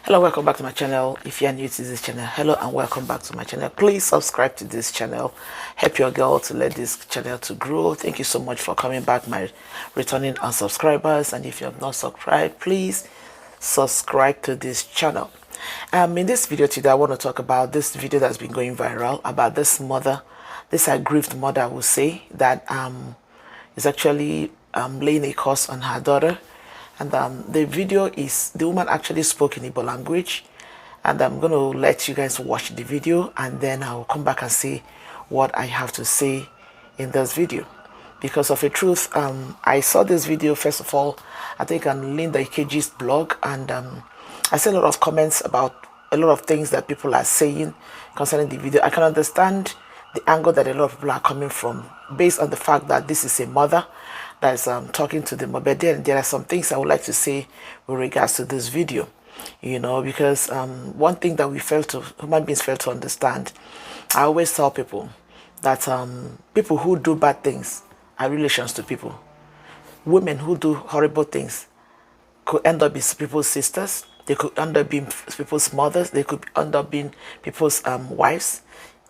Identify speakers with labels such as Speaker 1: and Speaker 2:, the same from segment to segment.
Speaker 1: Hello, welcome back to my channel. If you are new to this channel, hello and welcome back to my channel. Please subscribe to this channel. Help your girl to let this channel to grow. Thank you so much for coming back, my returning subscribers. And if you have not subscribed, please subscribe to this channel. In this video today, I want to talk about this video that's been going viral about this mother, this aggrieved mother, I will say, that is actually laying a curse on her daughter. And the video is, the woman actually spoke in Igbo language. And I'm going to let you guys watch the video, and then I'll come back and say what I have to say in this video. Because of the truth, I saw this video, first of all, I think on Linda Ikeji's blog, and I see a lot of comments about a lot of things that people are saying concerning the video. I can understand the angle that a lot of people are coming from, based on the fact that this is a mother that's talking to the mother. But then there are some things I would like to say with regards to this video, you know, because one thing that human beings fail to understand, I always tell people that people who do bad things are relations to people. Women who do horrible things could end up being people's sisters, they could end up being people's mothers, they could end up being people's wives.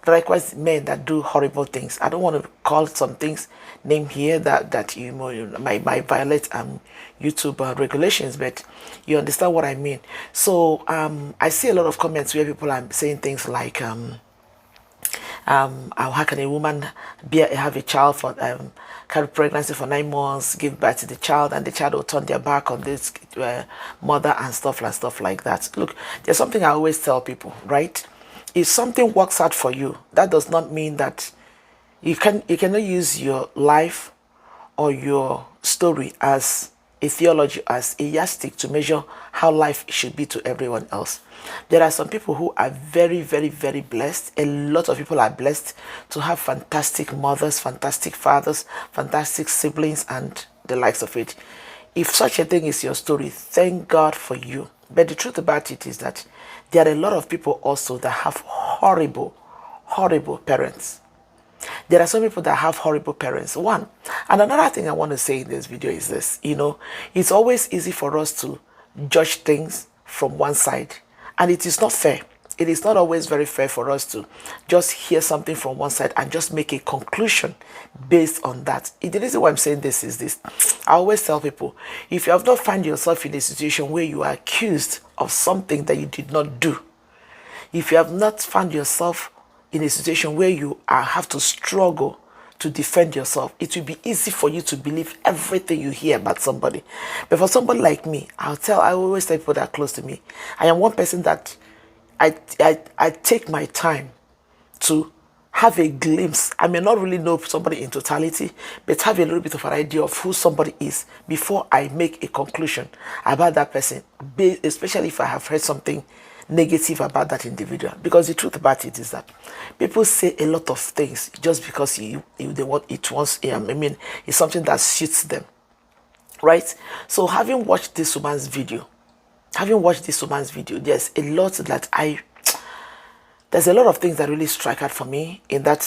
Speaker 1: Likewise, men that do horrible things. I don't want to call some things named here that you know might violate YouTube regulations, but you understand what I mean. So I see a lot of comments where people are saying things like how can a woman have a child for carry pregnancy for 9 months, give birth to the child, and the child will turn their back on this mother and stuff like that. Look, there's something I always tell people, right? If something works out for you, that does not mean that you cannot use your life or your story as a theology, as a yardstick to measure how life should be to everyone else. There are some people who are very, very, very blessed. A lot of people are blessed to have fantastic mothers, fantastic fathers, fantastic siblings, and the likes of it. If such a thing is your story, thank God for you. But the truth about it is that there are a lot of people also that have horrible parents. There are some people that have horrible parents. One. And another thing I want to say in this video is this. You know, it's always easy for us to judge things from one side. And it is not fair. It is not always very fair for us to just hear something from one side and just make a conclusion based on that. The reason why I'm saying this is this. I always tell people, if you have not found yourself in a situation where you are accused of something that you did not do, if you have not found yourself in a situation where you have to struggle to defend yourself, it will be easy for you to believe everything you hear about somebody. But for somebody like me, I always tell people that are close to me, I am one person that I take my time to have a glimpse. I may not really know somebody in totality, but have a little bit of an idea of who somebody is before I make a conclusion about that person, especially if I have heard something negative about that individual. Because the truth about it is that people say a lot of things just because they want it once. I mean, it's something that suits them, right? So having watched this woman's video, there's a lot that there's a lot of things that really strike out for me in that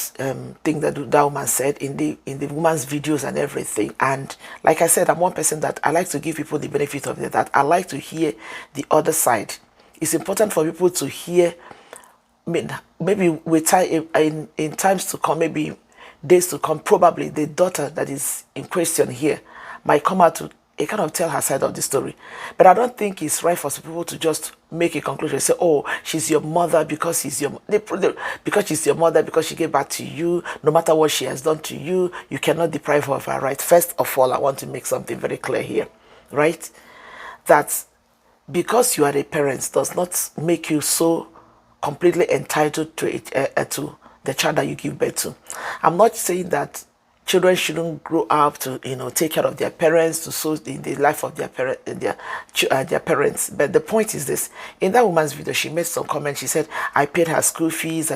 Speaker 1: thing that woman said in the woman's videos and everything. And like I said, I'm one person that I like to give people the benefit of that. I like to hear the other side. It's important for people to hear. I mean, maybe in times to come, maybe days to come, probably the daughter that is in question here might come out to kind of tell her side of the story. But I don't think it's right for some people to just make a conclusion and say, oh, she's your mother because she's your mother because she gave birth to you. No matter what she has done to you, you cannot deprive her of her right. First of all, I want to make something very clear here, right? That because you are a parent does not make you so completely entitled to the child that you give birth to. I'm not saying that children shouldn't grow up to, you know, take care of their parents, to sow in the life of their parents. But the point is this: in that woman's video, she made some comments. She said, "I paid her school fees.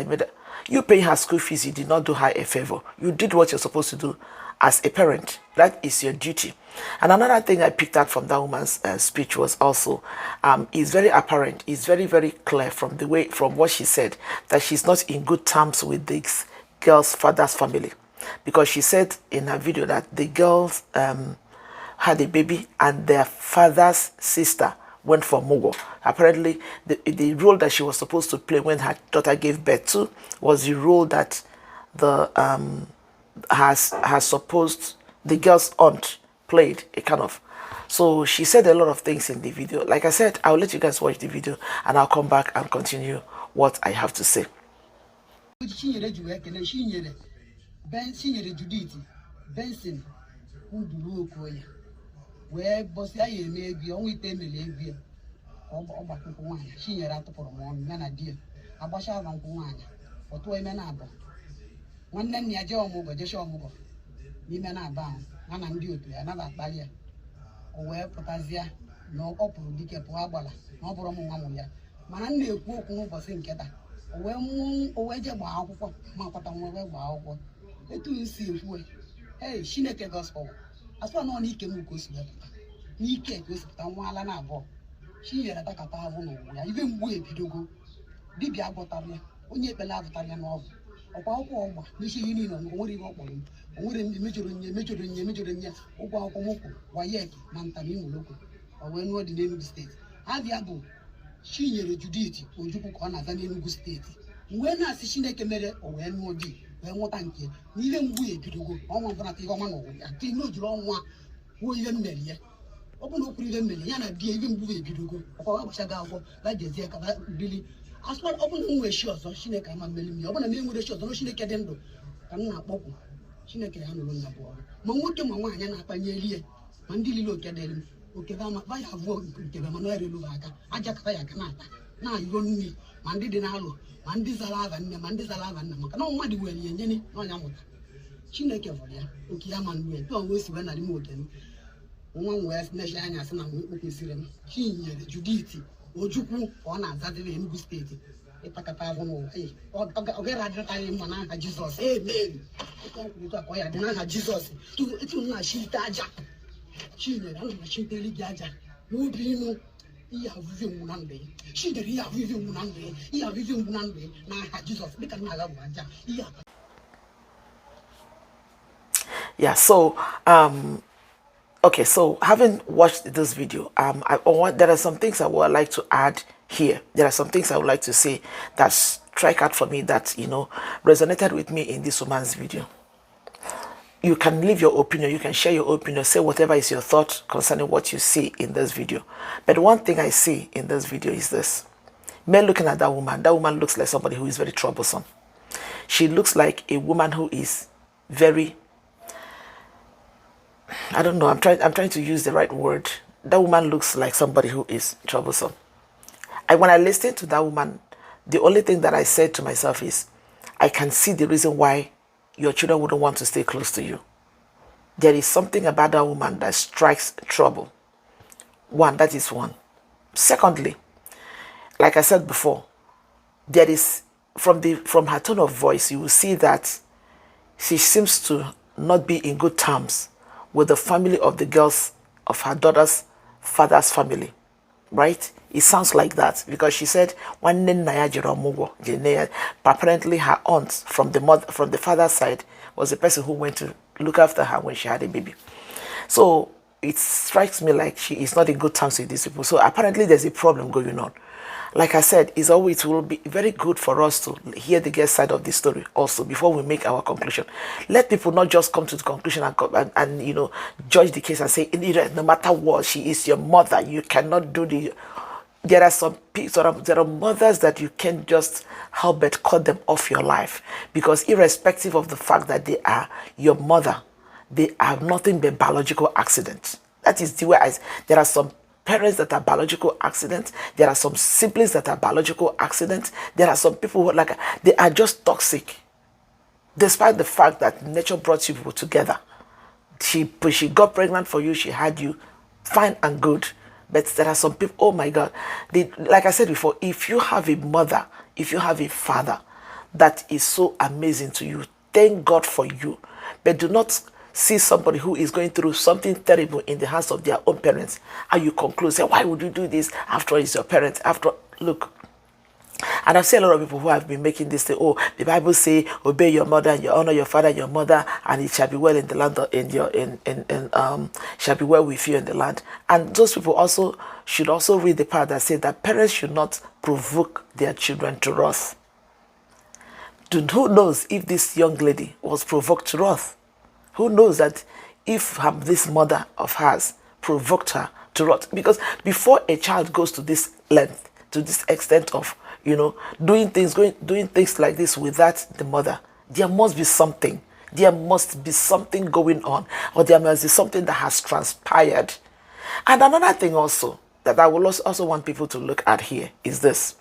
Speaker 1: You paying her school fees. You did not do her a favor. You did what you're supposed to do as a parent. That is your duty." And another thing I picked out from that woman's speech was also, is very apparent. It's very, very clear from what she said that she's not in good terms with this girl's father's family. Because she said in her video that the girls had a baby and their father's sister went for Mugo. Apparently, the role that she was supposed to play when her daughter gave birth to was the role that the has supposed the girl's aunt played, a kind of. So she said a lot of things in the video. Like I said, I'll let you guys watch the video and I'll come back and continue what I have to say.
Speaker 2: Benson, who do Koya, where Bosia may be only 10 million. She had for a moment, man, dear. A basha on Kuana, or 2 men are. One name near Joe Mogo, Joshua Mogo. Women are bound, one and duty, another barrier. Or where Potasia, no opera, Dick Puabala, no Bromonia. Man, they walk over Sinketa. Or where moon or wedge about Mapatan wow. Let you see if we. Hey, she never gospel. As one on Nike Mukus, Nike goes Tamala Nabo. She had a Takatavon, even way to go. Dibia Botavia, only Belavitarian of. Opa, Michigan, and Ori Open, Orin, Majorin, Opa Omoko, Wayek, Mantamino local, or when what the name of the state. Aviabo, she had a Judith, or Juku Corner than in good state. When I see she never made or when more deep. What I'm here, even we to go on one party of man, I think no wrong one who even marry. Open up even million, even movie to go, or Shagago, like the Zeka Billy. As well, open who was sure, so she never come and open a name with a shot, no, she never can do. Can not open. She never handle on the board. Mamuto Mawan and Apanya, Mandili look at them. Okay, I have worked with them, Manuel Ajakaya Kanata. Now you don't need Mandi Dinalo. Mandis alive and Mandis alive and no money will Jenny, no Yamaka. She make for ya, Ukiaman will go always when I removed them. One West Nation as an Ukisiram. She the Judith, or Juku, on a Saturday in good state. A Pacatavon, or get at the time when Jesus, amen. Jesus, to not she Taja. She did she daily Jaja. No dream. Have vision one day. She did have vision one day. He have vision one day. Now Jesus, because I love Raja.
Speaker 1: Yeah. So okay. So having watched this video, there are some things I would like to add here. There are some things I would like to say that strike out for me that resonated with me in this woman's video. You can leave your opinion, you can share your opinion, say whatever is your thought concerning what you see in this video. But one thing I see in this video is this. Men looking at that woman looks like somebody who is very troublesome. She looks like a woman who is very, I don't know, I'm trying to use the right word. That woman looks like somebody who is troublesome. When I listened to that woman, the only thing that I said to myself is, I can see the reason why your children wouldn't want to stay close to you. There is something about that woman that strikes trouble. One, that is one. Secondly, like I said before, there is from her tone of voice, you will see that she seems to not be in good terms with the family of the girls of her daughter's father's family. Right? It sounds like that because she said one apparently her aunt from the father's side was the person who went to look after her when she had a baby. So it strikes me like she is not in good terms with these people. So apparently there's a problem going on. Like I said, it will be very good for us to hear the guest side of the story also before we make our conclusion. Let people not just come to the conclusion and judge the case and say, no matter what, she is your mother. You cannot do the. There are some people, there are mothers that you can't just help but cut them off your life, because irrespective of the fact that they are your mother, they are nothing but biological accidents. That is the way there are some parents that are biological accidents. There are some siblings that are biological accidents. There are some people who they are just toxic. Despite the fact that nature brought you people together. She got pregnant for you, she had you, fine and good. But there are some people, oh my God. Like I said before, if you have a mother, if you have a father that is so amazing to you, thank God for you. But do not see somebody who is going through something terrible in the hands of their own parents, and you conclude, say, why would you do this after it's your parents? Look, And I've seen a lot of people who have been making this say, oh, the Bible say, obey your mother and you honor your father and your mother, and it shall be well in the land shall be well with you in the land. And those people also should also read the part that says that parents should not provoke their children to wrath. Who knows if this young lady was provoked to wrath? Who knows that if this mother of hers provoked her to wrath? Because before a child goes to this length, to this extent of, doing things like this without the mother, there must be something. There must be something going on, or there must be something that has transpired. And another thing also that I will also want people to look at here is this.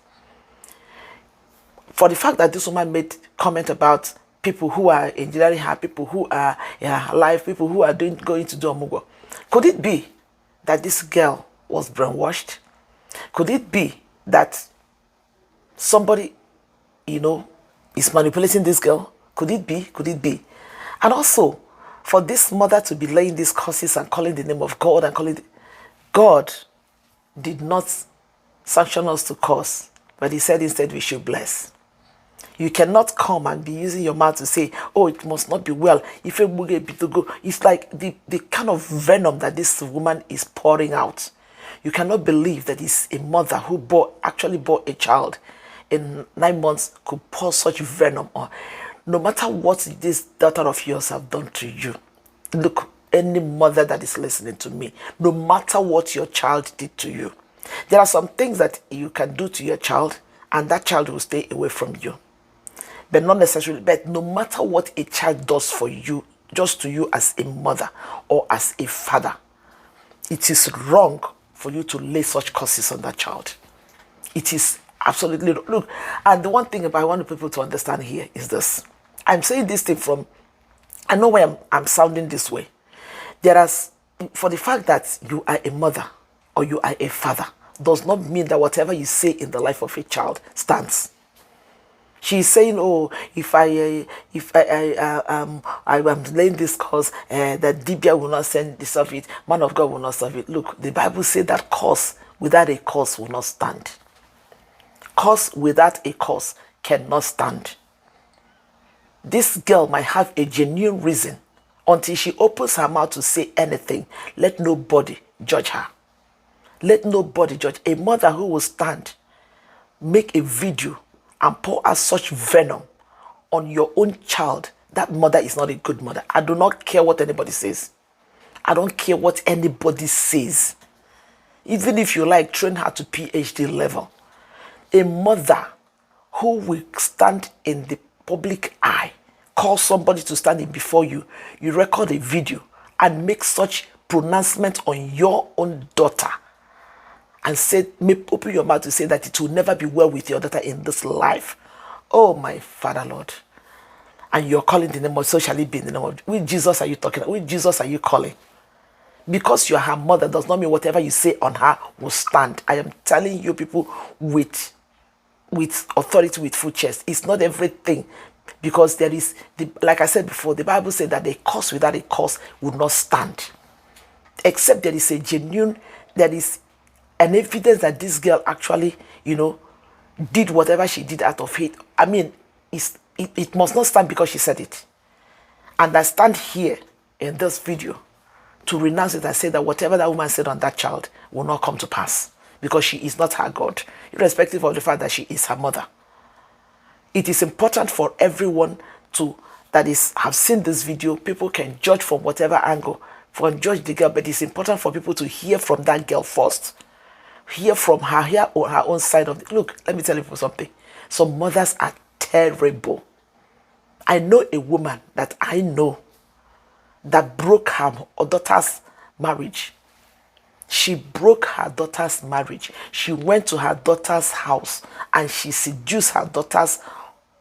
Speaker 1: For the fact that this woman made comment about people who are engineering her, people who are alive, people who are going to do Omugo, could it be that this girl was brainwashed? Could it be that somebody, is manipulating this girl? Could it be? Could it be? And also, for this mother to be laying these curses and calling the name of God and calling God did not sanction us to curse, but he said instead we should bless. You cannot come and be using your mouth to say, oh, it must not be well. It's like the kind of venom that this woman is pouring out. You cannot believe that it's a mother who actually bore a child in 9 months could pour such venom on. No matter what this daughter of yours have done to you, look, any mother that is listening to me, no matter what your child did to you, there are some things that you can do to your child and that child will stay away from you. But not necessarily, but no matter what a child does for you, just to you as a mother or as a father, it is wrong for you to lay such curses on that child. It is absolutely wrong. Look, and the one thing I want people to understand here is this. I'm saying this thing from, I know why I'm sounding this way. For the fact that you are a mother or you are a father, does not mean that whatever you say in the life of a child stands. She's saying, oh, if I am laying this cause, that Dibia will not serve it, man of God will not serve it. Look, the Bible says that cause without a cause will not stand. Cause without a cause cannot stand. This girl might have a genuine reason. Until she opens her mouth to say anything, let nobody judge her. Let nobody judge. A mother who will stand, make a video, and pour out such venom on your own child, that mother is not a good mother. I do not care what anybody says. I don't care what anybody says. Even if you like, train her to PhD level. A mother who will stand in the public eye, call somebody to stand in before you, you record a video and make such pronouncement on your own daughter, and say, open your mouth to say that it will never be well with your daughter in this life. Oh, my Father, Lord. And you're calling the name of, so shall it be in the name of, which Jesus are you talking about? Which Jesus are you calling? Because you're her mother does not mean whatever you say on her will stand. I am telling you people with authority, with full chest. It's not everything. Because there is, like I said before, the Bible said that a cause without a cause would not stand. Except there is a genuine, there is an evidence that this girl actually, did whatever she did out of hate. I mean, it must not stand because she said it. And I stand here in this video to renounce it and say that whatever that woman said on that child will not come to pass, because she is not her God, irrespective of the fact that she is her mother. It is important for everyone have seen this video. People can judge from whatever angle, judge the girl, but it's important for people to hear from that girl first. Hear from her, hear on her own side of it. Look, let me tell you something. Some mothers are terrible. I know a woman that I know that broke her daughter's marriage. She broke her daughter's marriage. She went to her daughter's house and she seduced her daughter's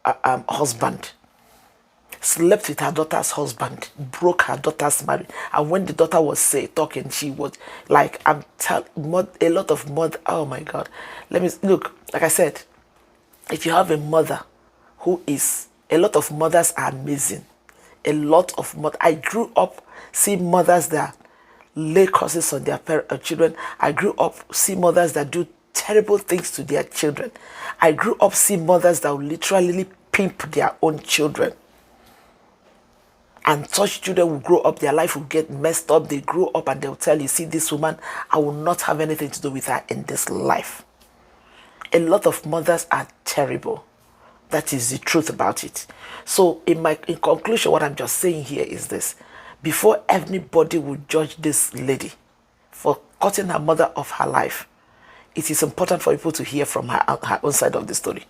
Speaker 1: husband. Slept with her daughter's husband, broke her daughter's marriage. And when the daughter was talking, she was like, a lot of mother. Oh my God. Let me look, like I said, if you have a mother who is, a lot of mothers are amazing. A lot of mothers. I grew up seeing mothers that lay curses on their children. I grew up seeing mothers that do terrible things to their children. I grew up seeing mothers that will literally pimp their own children. And such children will grow up, their life will get messed up. They grow up and they'll tell you, see, this woman, I will not have anything to do with her in this life. A lot of mothers are terrible. That is the truth about it. So in conclusion, what I'm just saying here is this. Before anybody will judge this lady for cutting her mother off her life, it is important for people to hear from her own side of the story.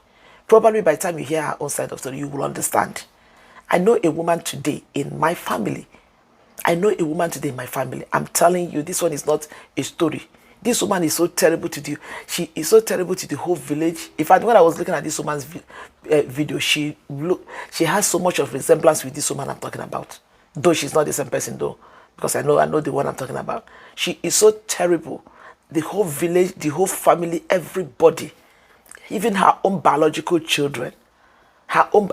Speaker 1: Probably by the time you hear her own side of the story, you will understand. I know a woman today in my family. I'm telling you, this one is not a story. This woman is so terrible to the, she is so terrible to the whole village. In fact, when I was looking at this woman's video, she has so much of resemblance with this woman I'm talking about. Though she's not the same person though, because I know the one I'm talking about. She is so terrible. The whole village, the whole family, everybody, even her own biological children,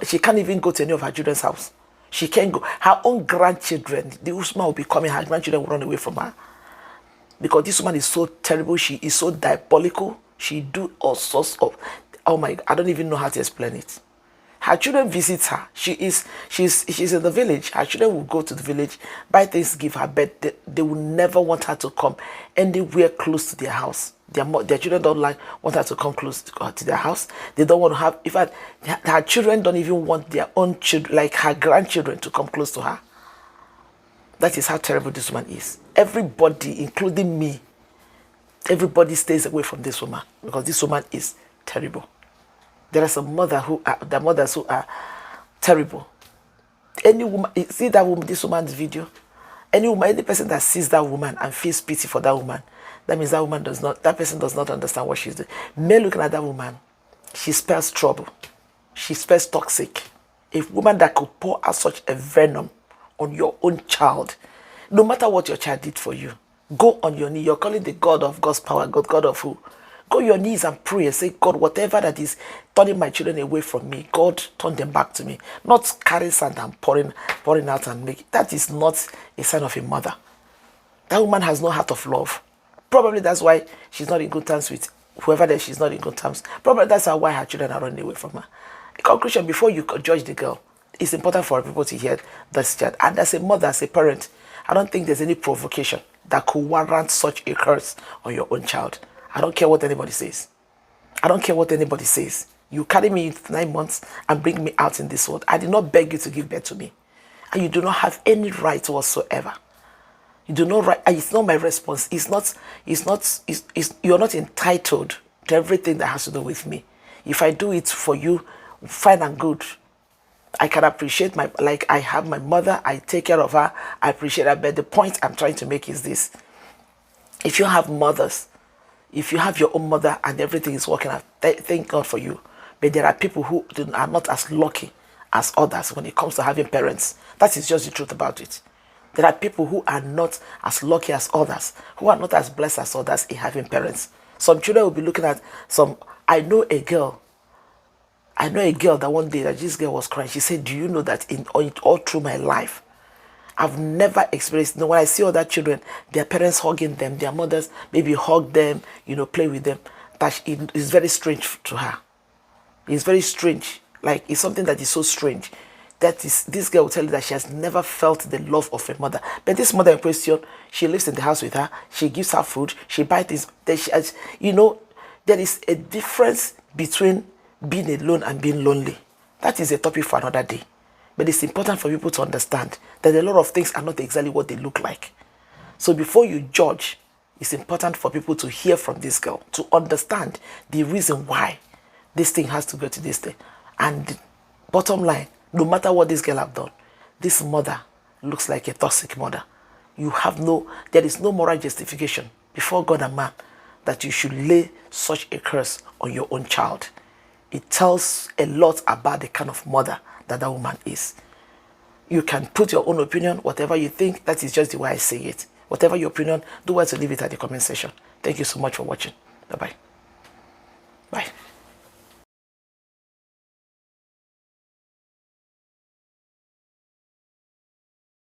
Speaker 1: she can't even go to any of her children's house. She can't go. Her own grandchildren, the woman will be coming, her grandchildren will run away from her. Because this woman is so terrible, she is so diabolical, she do all sorts of, oh my, I don't even know how to explain it. Her children visit her. She's in the village. Her children will go to the village, buy things, give her bed. They will never want her to come anywhere close to their house. Their children don't want her to come close to their house. They don't want to have, in fact, her children don't even want their own children, like her grandchildren, to come close to her. That is how terrible this woman is. Everybody, including me, everybody stays away from this woman because this woman is terrible. There are some mothers who are terrible. Any woman, see that woman, this woman's video. Any person that sees that woman and feels pity for that woman, that means that person does not understand what she's doing. Me looking at that woman, she spells trouble. She spells toxic. A woman that could pour out such a venom on your own child, no matter what your child did for you, go on your knee. You're calling the God of God's power, God of who? Go on your knees and pray and say, God, whatever that is turning my children away from me, God, turn them back to me. Not carrying sand and pouring out and make. That is not a sign of a mother. That woman has no heart of love. Probably that's why she's not in good terms with whoever that she's not in good terms. Probably that's why her children are running away from her. In conclusion, before you judge the girl, it's important for people to hear this chat. And as a mother, as a parent, I don't think there's any provocation that could warrant such a curse on your own child. I don't care what anybody says. I don't care what anybody says. You carry me 9 months and bring me out in this world. I did not beg you to give birth to me. And you do not have any right whatsoever. You do not right. It's not my response. You're not entitled to everything that has to do with me. If I do it for you, fine and good. I can appreciate I have my mother, I take care of her, I appreciate her. But the point I'm trying to make is this. If you have mothers, if you have your own mother and everything is working out, thank God for you. But there are people who are not as lucky as others when it comes to having parents. That is just the truth about it. There are people who are not as lucky as others, who are not as blessed as others in having parents. Some children will be looking at I know a girl that one day that this girl was crying. She said, do you know that all through my life, I've never experienced, when I see other children, their parents hugging them, their mothers maybe hug them, play with them, that it is very strange to her. It's very strange. Like, it's something that is so strange. This girl will tell you that she has never felt the love of a mother. But this mother in question, she lives in the house with her, she gives her food, she buys things. There is a difference between being alone and being lonely. That is a topic for another day. But it's important for people to understand that a lot of things are not exactly what they look like. So before you judge, it's important for people to hear from this girl, to understand the reason why this thing has to go to this thing. And bottom line, no matter what this girl have done, this mother looks like a toxic mother. There is no moral justification before God and man that you should lay such a curse on your own child. It tells a lot about the kind of mother that woman is. You can put your own opinion, whatever you think. That is just the way I say it. Whatever your opinion, do well to leave it at the comment section. Thank you so much for watching. Bye-bye.